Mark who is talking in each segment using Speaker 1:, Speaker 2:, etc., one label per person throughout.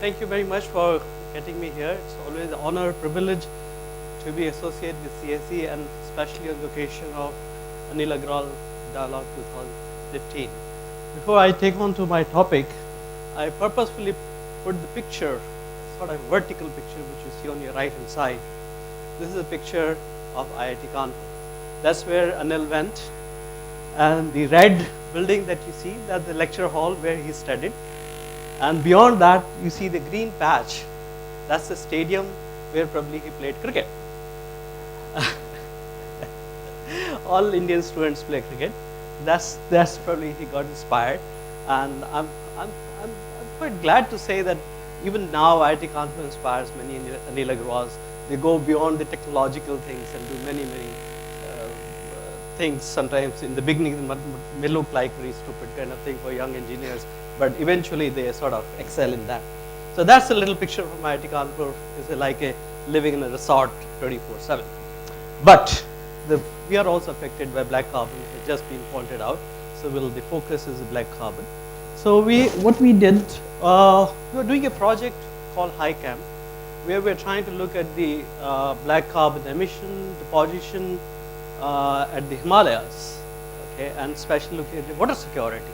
Speaker 1: thank you very much for getting me here. It's always an honor, privilege to be associated with CSE and especially on the occasion of Anil Agarwal Dialogue 2015. Before I take on to my topic, I purposefully put the picture, sort of vertical picture which you see on your right hand side. This is a picture of IIT Kanpur. That's where Anil went, and the red building that you see, that's the lecture hall where he studied. And beyond that, you see the green patch. That's the stadium where probably he played cricket. All Indian students play cricket. That's probably he got inspired. And I'm quite glad to say that even now IIT Kanpur inspires many Anil Agarwals. They go beyond the technological things and do many things. Sometimes in the beginning it may look like very stupid kind of thing for young engineers, but eventually they sort of excel in that. So that's a little picture from IIT Kanpur. It's like living in a resort 24/7. But we are also affected by black carbon, which has just been pointed out. So the focus is black carbon. So what we did, we were doing a project called HiCam, where we're trying to look at the black carbon emission, deposition at the Himalayas, okay, and especially looking at the water security.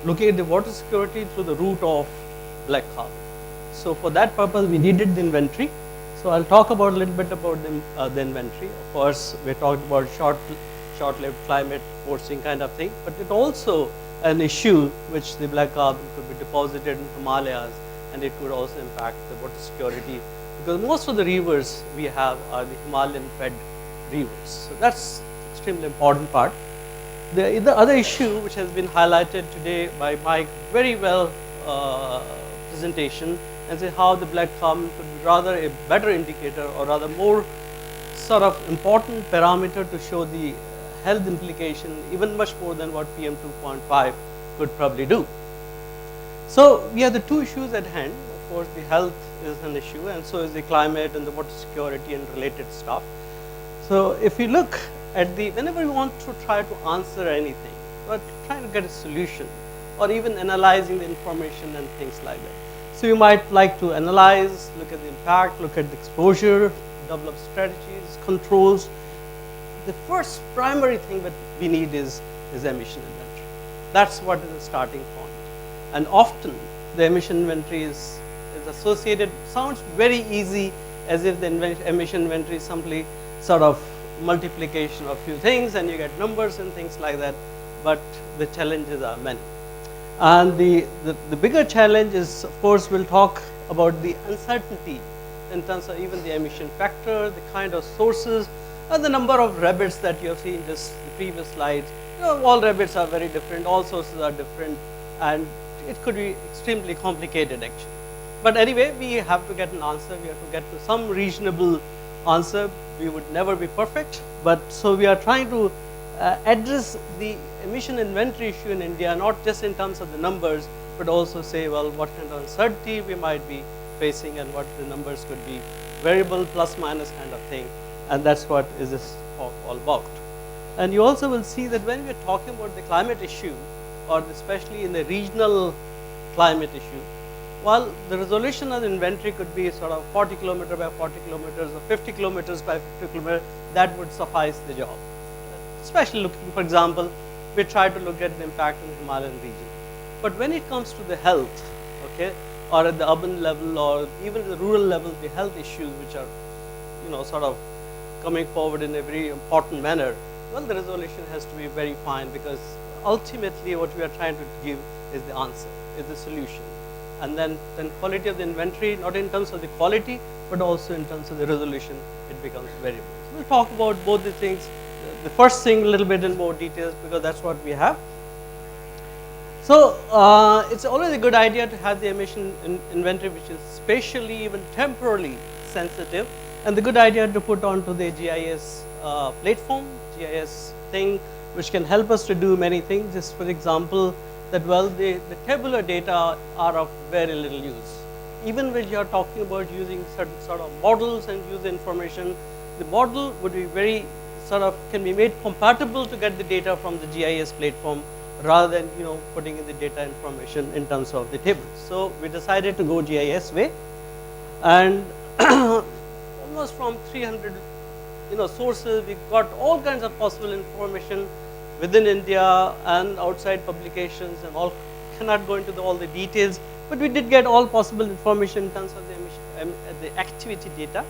Speaker 1: Looking at the water security through the route of black carbon. So for that purpose, we needed the inventory. So I'll talk about a little bit about the inventory. Of course, we're talking about short-lived climate forcing kind of thing, but it also an issue which the black carbon could be deposited in Himalayas, and it could also impact the water security, because most of the rivers we have are the Himalayan-fed rivers. So that's extremely important part. The other issue which has been highlighted today by Mike very well presentation, and say how the black carbon could be rather a better indicator, or rather more sort of important parameter to show the health implication, even much more than what PM 2.5 could probably do. So we have the two issues at hand. Of course, the health is an issue, and so is the climate and the water security and related stuff. So if you look at whenever you want to try to answer anything, or trying to get a solution, or even analyzing the information and things like that. So you might like to analyze, look at the impact, look at the exposure, develop strategies, controls. The first primary thing that we need is emission inventory. That's what is the starting point. And often the emission inventory is associated, sounds very easy, as if the emission inventory is simply sort of multiplication of few things and you get numbers and things like that, but the challenges are many. And the bigger challenge is, of course, we'll talk about the uncertainty in terms of even the emission factor, the kind of sources, and the number of rabbits that you have seen in just the previous slides. You know, all rabbits are very different, all sources are different, and it could be extremely complicated actually. But anyway, we have to get an answer, we have to get to some reasonable answer. We would never be perfect, but so we are trying to address the emission inventory issue in India, not just in terms of the numbers, but also say, well, what kind of uncertainty we might be facing and what the numbers could be, variable plus minus kind of thing, and that's what is this talk all about. And you also will see that when we are talking about the climate issue, or especially in the regional climate issue, well, the resolution of the inventory could be sort of 40 kilometers by 40 kilometers or 50 kilometers by 50 kilometers. That would suffice the job. Especially looking, for example, we try to look at the impact in the Himalayan region. But when it comes to the health, okay, or at the urban level or even the rural level, the health issues which are, you know, sort of coming forward in a very important manner, well, the resolution has to be very fine, because ultimately what we are trying to give is the answer, is the solution. And then quality of the inventory, not in terms of the quality, but also in terms of the resolution, it becomes variable. So we'll talk about both the things. The first thing a little bit in more details, because that's what we have. So it's always a good idea to have the emission inventory which is spatially, even temporally sensitive, and the good idea to put onto the GIS platform, GIS thing, which can help us to do many things. Just for example, that well, the tabular data are of very little use. Even when you are talking about using certain sort of models and user information, the model would be very sort of can be made compatible to get the data from the GIS platform, rather than putting in the data information in terms of the tables. So we decided to go GIS way, and almost from 300 sources, we got all kinds of possible information within India and outside publications, and all cannot go into all the details, but we did get all possible information in terms of the emission, the activity data,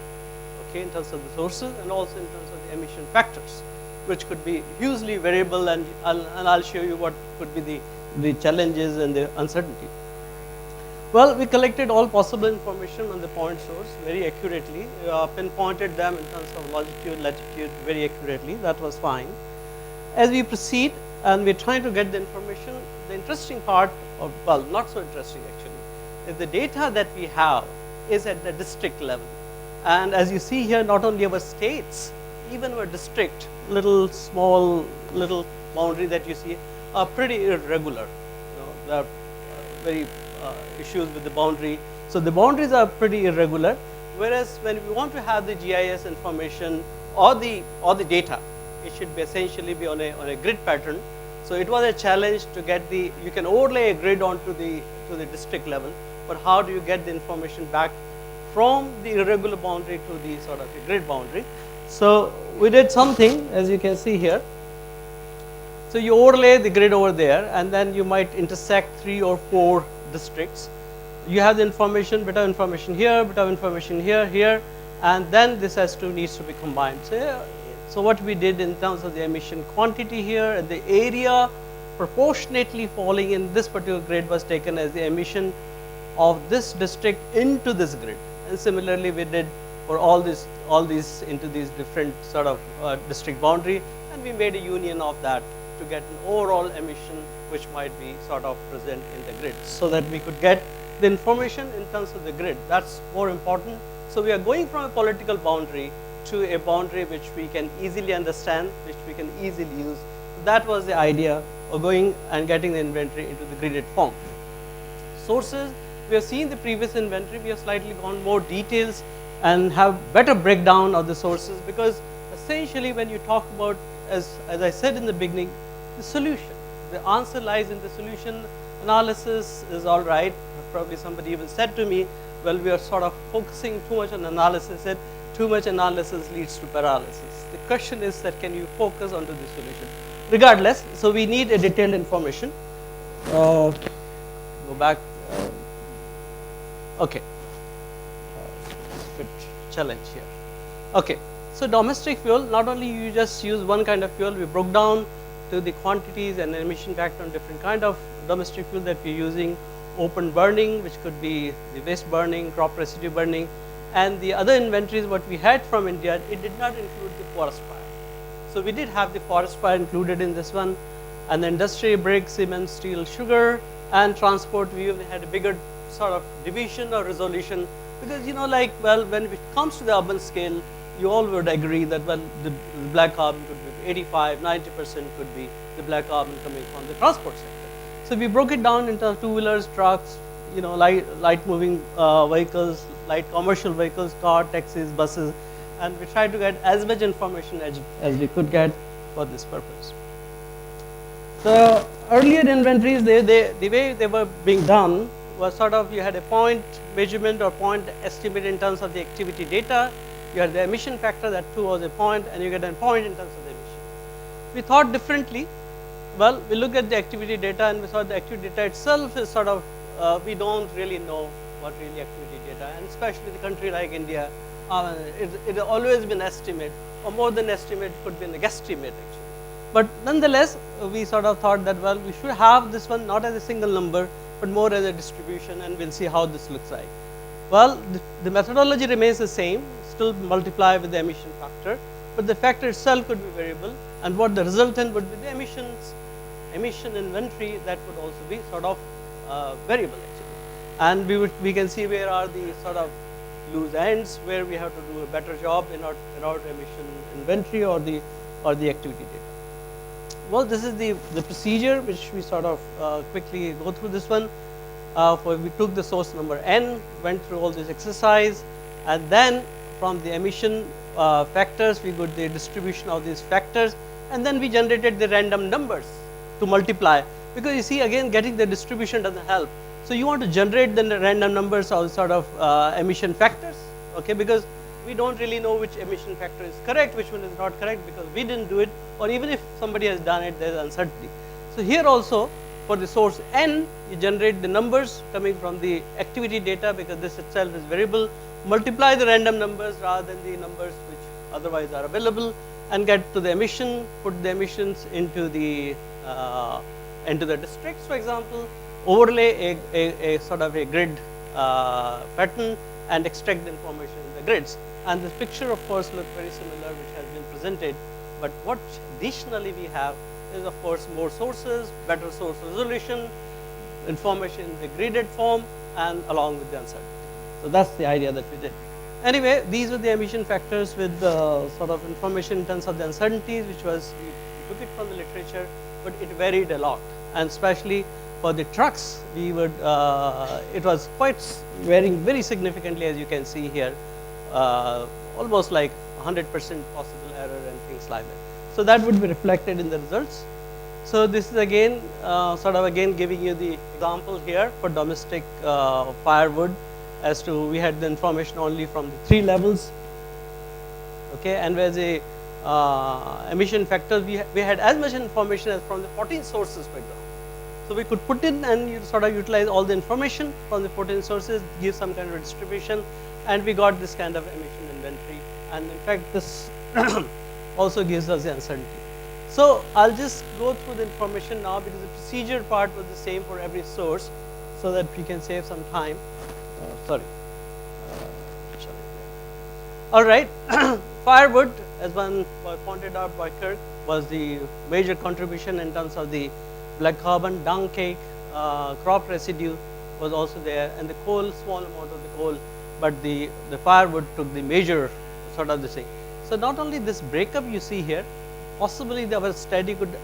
Speaker 1: okay, in terms of the sources, and also in terms of the emission factors, which could be hugely variable, and I'll show you what could be the challenges and the uncertainty. Well, we collected all possible information on the point source very accurately, pinpointed them in terms of longitude, latitude very accurately. That was fine. As we proceed and we're trying to get the information, the interesting part, or well, not so interesting actually, is the data that we have is at the district level. And as you see here, not only our states, even our district, small boundary that you see are pretty irregular. There are very issues with the boundary. So the boundaries are pretty irregular, whereas when we want to have the GIS information or the data, it should be essentially be on a grid pattern. So it was a challenge to get you can overlay a grid onto the district level, but how do you get the information back from the irregular boundary to the sort of a grid boundary? So we did something, as you can see here. So you overlay the grid over there, and then you might intersect 3 or 4 districts. You have the information, bit of information here, bit of information here, here, and then this needs to be combined. So what we did in terms of the emission quantity here, and the area proportionately falling in this particular grid was taken as the emission of this district into this grid. And similarly, we did for all these into these different sort of district boundary, and we made a union of that to get an overall emission which might be sort of present in the grid, so that we could get the information in terms of the grid. That's more important. So we are going from a political boundary to a boundary which we can easily understand, which we can easily use. That was the idea of going and getting the inventory into the gridded form. Sources, we have seen the previous inventory, we have slightly gone more details and have better breakdown of the sources, because essentially when you talk about, as I said in the beginning, the solution, the answer lies in the solution. Analysis is all right. Probably somebody even said to me, well, we are sort of focusing too much on analysis, said too much analysis leads to paralysis. The question is that can you focus onto the solution? Regardless, so we need a detailed information. Go back. Okay. Good challenge here. Okay. So domestic fuel, not only you just use one kind of fuel, we broke down to the quantities and emission factor on different kind of domestic fuel that we're using. Open burning, which could be the waste burning, crop residue burning, and the other inventories what we had from India, it did not include the forest fire. So we did have the forest fire included in this one, and the industry, brick, cement, steel, sugar, and transport, we even had a bigger sort of division or resolution, because well, when it comes to the urban scale, you all would agree that, well, the black carbon could be 85, 90% could be the black carbon coming from the transport sector. So we broke it down into two-wheelers, trucks, light moving vehicles, light commercial vehicles, car, taxis, buses, and we tried to get as much information as we could get for this purpose. The earlier inventories, the way they were being done was sort of, you had a point measurement or point estimate in terms of the activity data. You had the emission factor, that too was a point, and you get a point in terms of the emission. We thought differently. Well, we looked at the activity data, and we saw the activity data itself is sort of, we don't really know what really activity data, and especially the country like India, it has always been estimate, or more than estimate, could be in the guesstimate actually. But nonetheless, we sort of thought that, well, we should have this one not as a single number, but more as a distribution, and we'll see how this looks like. Well, the methodology remains the same, still multiply with the emission factor, but the factor itself could be variable, and what the resultant would be the emission inventory, that would also be sort of variable actually. And we can see where are the sort of loose ends, where we have to do a better job in our emission inventory or the activity data. Well, this is the procedure which we sort of quickly go through this one. We took the source number n, went through all this exercise, and then from the emission factors, we got the distribution of these factors, and then we generated the random numbers to multiply, because you see again getting the distribution doesn't help. So you want to generate the random numbers of sort of emission factors, okay, because we don't really know which emission factor is correct, which one is not correct, because we didn't do it, or even if somebody has done it, there is uncertainty. So here also for the source n, you generate the numbers coming from the activity data, because this itself is variable, multiply the random numbers rather than the numbers which otherwise are available, and get to the emission, put the emissions into the districts, for example, overlay a sort of a grid pattern and extract the information in the grids. And this picture of course looks very similar, which has been presented, but what additionally we have is of course more sources, better source resolution, information in the graded form, and along with the uncertainty. So that's the idea that we did. Anyway, these were the emission factors with sort of information in terms of the uncertainties, which was, we took it from the literature, but it varied a lot. And especially for the trucks, we would, it was quite varying very significantly, as you can see here, almost like 100% possible error and things like that. So that would be reflected in the results. So this is again, sort of again giving you the example here for domestic firewood, as to we had the information only from the 3 levels, okay, and whereas the emission factors, we had as much information as from the 14 sources, for example. So we could put in and you sort of utilize all the information from the 14 sources, give some kind of distribution, and we got this kind of emission inventory. And in fact, this also gives us the uncertainty. So I'll just go through the information now, because the procedure part was the same for every source, so that we can save some time. All right, firewood, as one was pointed out by Kirk, was the major contribution in terms of the black carbon, dung cake, crop residue was also there, and the coal, small amount of the coal, but the firewood took the major sort of the thing. So not only this breakup you see here, possibly our study could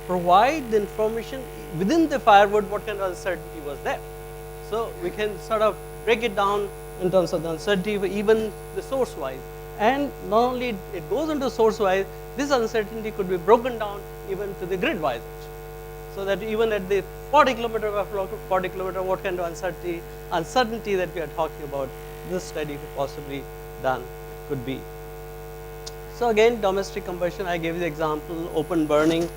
Speaker 1: provide the information within the firewood what kind of uncertainty was there. So we can sort of break it down in terms of the uncertainty, even the source wise. And not only it goes into source wise, this uncertainty could be broken down even to the grid wise. So that even at the 40 kilometer of 40 kilometer, what kind of uncertainty that we are talking about, this study could possibly done, could be. So again, domestic combustion, I gave you the example, open burning,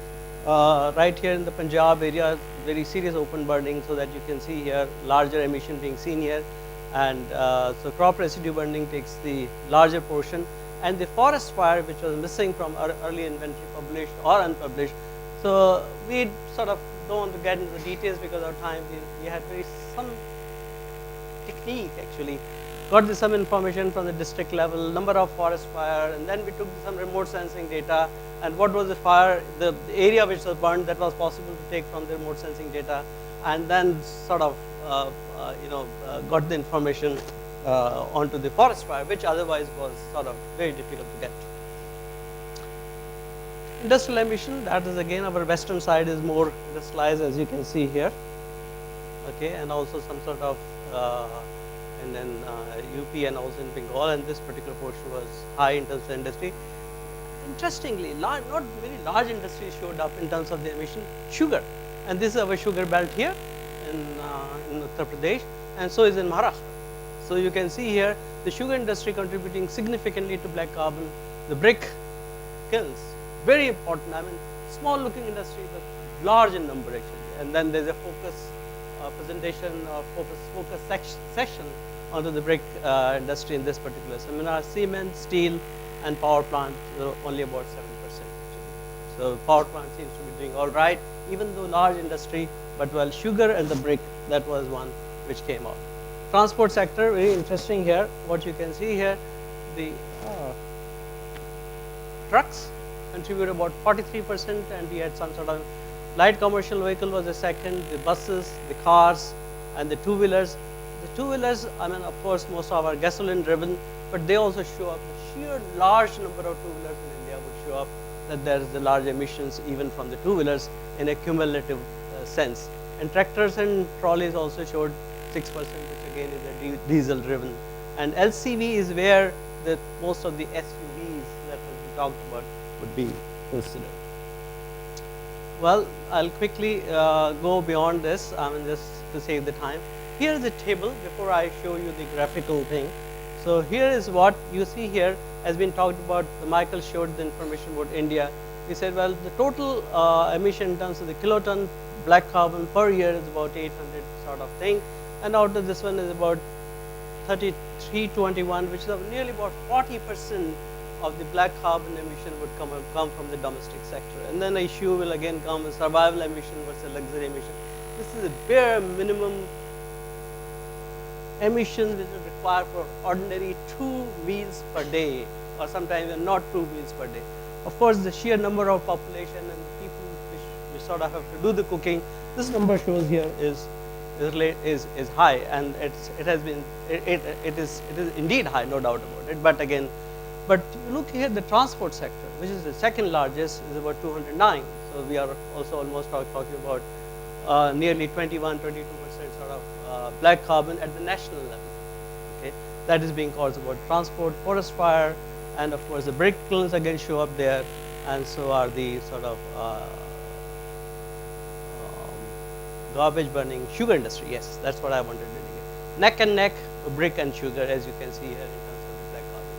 Speaker 1: right here in the Punjab area, very serious open burning, so that you can see here, larger emission being seen here. And so crop residue burning takes the larger portion, and the forest fire, which was missing from our early inventory, published or unpublished. So we sort of don't want to get into the details because of time. We had some technique actually, got some information from the district level, number of forest fire, and then we took some remote sensing data, and what was the fire, the area which was burned, that was possible to take from the remote sensing data, and then sort of got the information onto the forest fire, which otherwise was sort of very difficult to get. Industrial emission, that is again our western side is more industrialized, as you can see here, okay, and also some sort of and then UP and also in Bengal, and this particular portion was high in terms of industry. Interestingly, not very large industries showed up in terms of the emission. Sugar, and this is our sugar belt here in Uttar Pradesh, and so is in Maharashtra. So you can see here the sugar industry contributing significantly to black carbon. The brick kilns, very important. I mean, small looking industry, but large in number actually. And then there's a focus presentation or focus section onto the brick industry in this particular seminar. Cement, steel, and power plant only about 7%. So power plant seems to be doing all right, even though large industry, but well, sugar and the brick, that was one which came out. Transport sector, very interesting here. What you can see here, the trucks contribute about 43%, and we had some sort of light commercial vehicle was the second, the buses, the cars, and the two-wheelers. The two-wheelers, I mean, of course, most of our gasoline driven, but they also show up. The sheer large number of two-wheelers in India would show up that there is the large emissions even from the two-wheelers in a cumulative sense. And tractors and trolleys also showed 6%, which again is a diesel driven. And LCV is where the most of the SUVs that we talked about would be considered. Well, I'll quickly go beyond this, I mean, just to save the time. Here is a table before I show you the graphical thing. So here is what you see here has been talked about. Michael showed the information about India. We said, well, the total emission in terms of the kiloton black carbon per year is about 800 sort of thing. And out of this one is about 3321, which is nearly about 40% of the black carbon emission would come from the domestic sector. And then the issue will again come with survival emission versus luxury emission. This is a bare minimum emissions which is required for ordinary 2 meals per day, or sometimes not 2 meals per day. Of course, the sheer number of population and the people which sort of have to do the cooking, this number shows here is high, and it is indeed high, no doubt about it. But again, but you look here, the transport sector, which is the second largest, is about 209. So we are also almost talking about nearly 21, 22% sort of black carbon at the national level. Okay, that is being caused about transport, forest fire, and of course the brick kilns again show up there, and so are the sort of garbage burning, sugar industry. Yes, that's what I wanted to indicate. Neck and neck, brick and sugar, as you can see here in terms of the black carbon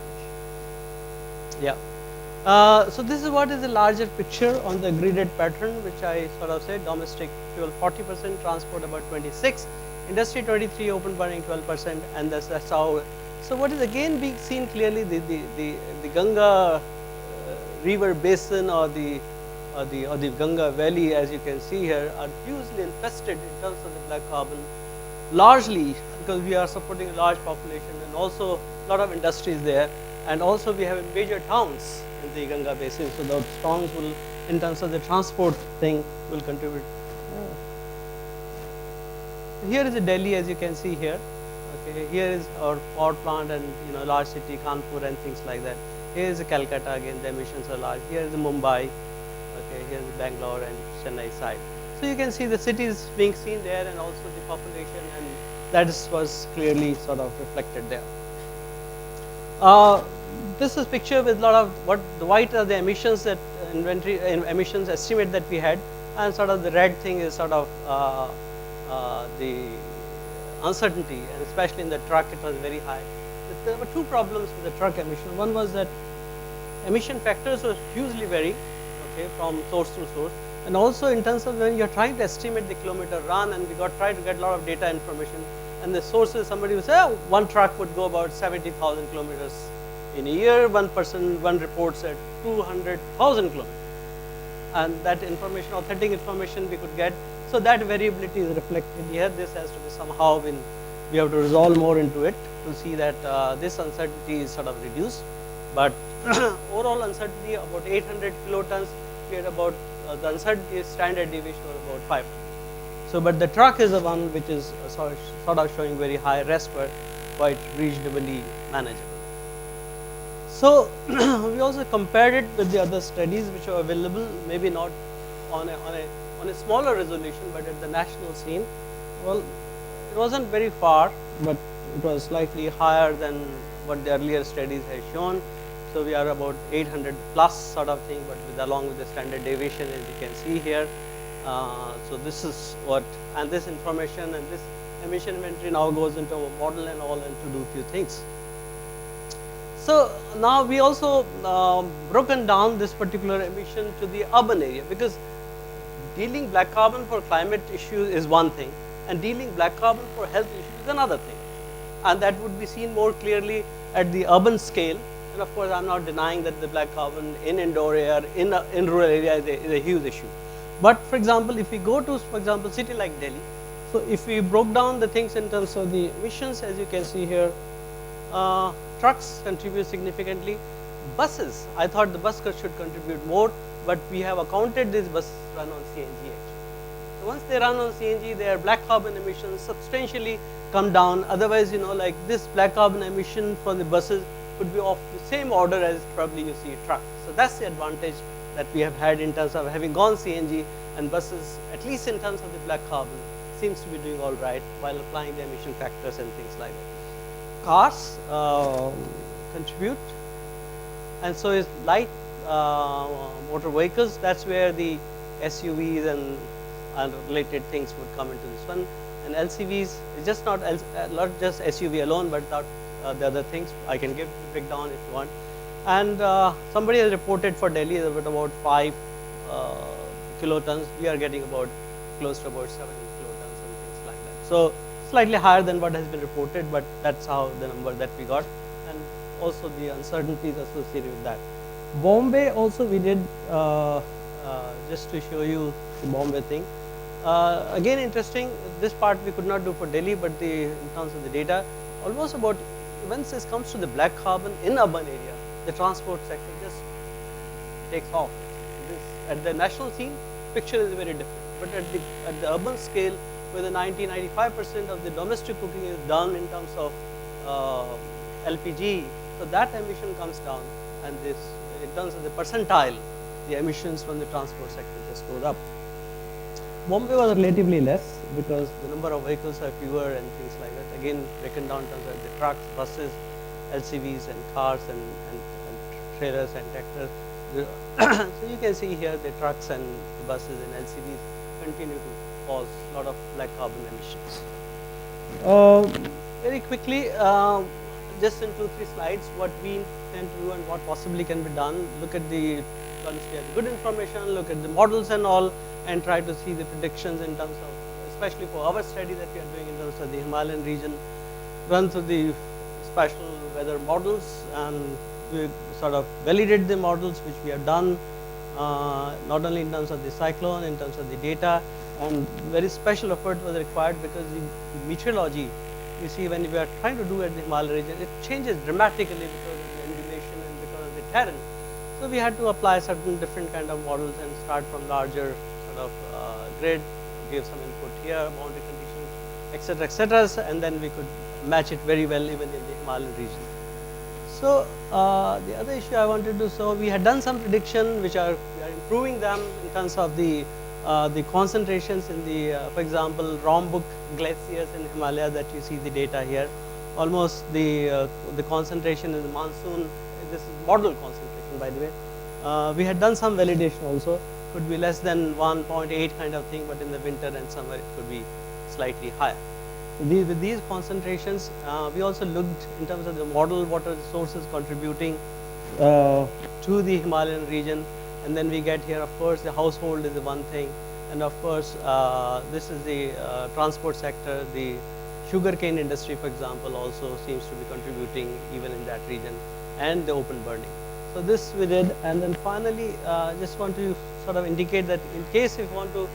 Speaker 1: emission. Yeah. So this is what is the larger picture on the gridded pattern, which I sort of said: domestic fuel 40%, transport about 26%, industry 23%, open burning 12%, and that's how. So what is again being seen clearly, the Ganga river basin or the Ganga Valley, as you can see here, are hugely infested in terms of the black carbon, largely because we are supporting a large population and also a lot of industries there, and also we have major towns in the Ganga basin, so the towns will, in terms of the transport thing, will contribute. Here is Delhi, as you can see here. Okay, here is our power plant and large city Kanpur and things like that. Here is Calcutta, again the emissions are large. Here is Mumbai. Okay, here is Bangalore and Chennai side. So you can see the cities being seen there, and also the population, and that was clearly sort of reflected there. This is picture with a lot of the white are the emissions that emissions estimate that we had, and sort of the red thing is sort of the uncertainty, and especially in the truck it was very high. There were two problems with the truck emission. One was that emission factors were hugely vary, okay, from source to source, and also in terms of when you are trying to estimate the kilometer run, and we try to get a lot of data information, and the sources, somebody would say, oh, one truck would go about 70,000 kilometers in a year. One report said 200,000 kilometers, and that information, authentic information we could get. So that variability is reflected here. This has to be somehow we have to resolve more into it to see that this uncertainty is sort of reduced. But overall uncertainty about 800 kilotons, we had about the uncertainty standard deviation of about 500. So, but the truck is the one which is sort of showing very high. Rest were quite reasonably manageable. So we also compared it with the other studies which are available, maybe not on a smaller resolution, but at the national scene. Well, it wasn't very far, but it was slightly higher than what the earlier studies had shown. So we are about 800 plus sort of thing, but along with the standard deviation, as you can see here. So this is what, and this information and this emission inventory now goes into a model and all, and to do few things. So now we also broken down this particular emission to the urban area, because dealing black carbon for climate issues is one thing, and dealing black carbon for health issues is another thing, and that would be seen more clearly at the urban scale. And of course, I'm not denying that the black carbon in indoor air, in rural area is a huge issue. But for example, if we go to, for example, city like Delhi, so if we broke down the things in terms of the emissions, as you can see here, trucks contribute significantly. Buses, I thought the bus should contribute more, but we have accounted these buses run on CNG actually. So once they run on CNG, their black carbon emissions substantially come down. Otherwise, like this black carbon emission from the buses could be of the same order as probably you see a truck. So that's the advantage that we have had in terms of having gone CNG, and buses, at least in terms of the black carbon, seems to be doing all right while applying the emission factors and things like that. Cars contribute, and so is light motor vehicles. That's where the SUVs and related things would come into this one. And LCVs, it's just not just SUV alone, but the other things. I can give the breakdown if you want. And somebody has reported for Delhi about 5 kilotons. We are getting about close to about 7 kilotons and things like that. So slightly higher than what has been reported, but that's how the number that we got, and also the uncertainties associated with that. Bombay also we did, just to show you the Bombay thing. Again interesting, this part we could not do for Delhi, but in terms of the data, almost about when this comes to the black carbon in urban area, the transport sector just takes off. At the national scene, picture is very different, but at the urban scale, where the 90-95% of the domestic cooking is done in terms of LPG, so that emission comes down, and this, in terms of the percentile, the emissions from the transport sector just goes up. Bombay was relatively less because the number of vehicles are fewer and things like that. Again, broken down in terms of the trucks, buses, LCVs and cars and trailers and tractors. So you can see here the trucks and the buses and LCVs continue to cause a lot of black carbon emissions. Very quickly, just in 2-3 slides, what we intend to do and what possibly can be done. Look at the, once we have good information, look at the models and all, and try to see the predictions in terms of, especially for our study that we are doing in terms of the Himalayan region, run through the special weather models, and we sort of validate the models which we have done, not only in terms of the cyclone, in terms of the data, and very special effort was required because the meteorology, you see when we are trying to do at the Himalayan region, it changes dramatically because of the undulation and because of the terrain. So we had to apply certain different kind of models and start from larger sort of grid, give some input here, boundary conditions, etc., and then we could match it very well even in the Himalayan region. So the other issue I wanted to, so we had done some prediction which we are improving them in terms of the concentrations in the, for example, Rombuk glaciers in Himalaya that you see the data here. Almost the concentration in the monsoon, this is model concentration by the way. We had done some validation also, could be less than 1.8 kind of thing, but in the winter and summer it could be slightly higher. With these concentrations, we also looked in terms of the model, what are the sources contributing to the Himalayan region, and then we get here, of course, the household is the one thing, and of course, this is the transport sector, the sugarcane industry, for example, also seems to be contributing even in that region, and the open burning. So this we did, and then finally, just want to sort of indicate that in case if you want to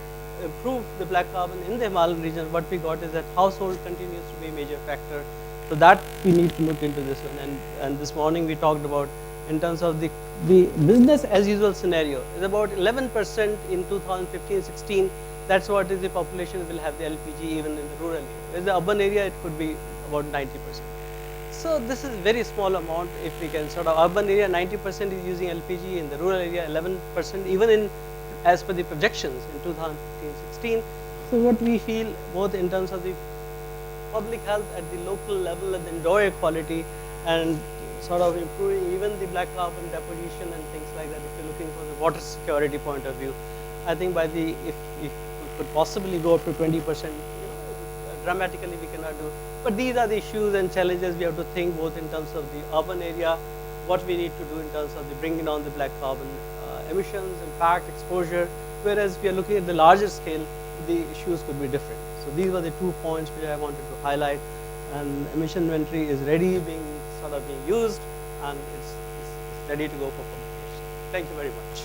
Speaker 1: improve the black carbon in the Himalayan region, what we got is that household continues to be a major factor. So that we need to look into this one. And this morning we talked about in terms of the business as usual scenario is about 11% in 2015-16. That's what is the population will have the LPG even in the rural area. Whereas the urban area it could be about 90%. So this is very small amount. If we can sort of urban area 90% is using LPG, in the rural area 11%, even in as per the projections in 2015-16. So what we feel both in terms of the public health at the local level and the indoor air quality and sort of improving even the black carbon deposition and things like that, if you're looking for the water security point of view, I think by the, if we could possibly go up to 20%, dramatically we cannot do. But these are the issues and challenges we have to think both in terms of the urban area, what we need to do in terms of the bringing down the black carbon emissions, impact, exposure, whereas we are looking at the larger scale, the issues could be different. So these were the 2 points which I wanted to highlight, and emission inventory is ready, being used, and it's ready to go for publication. Thank you very much.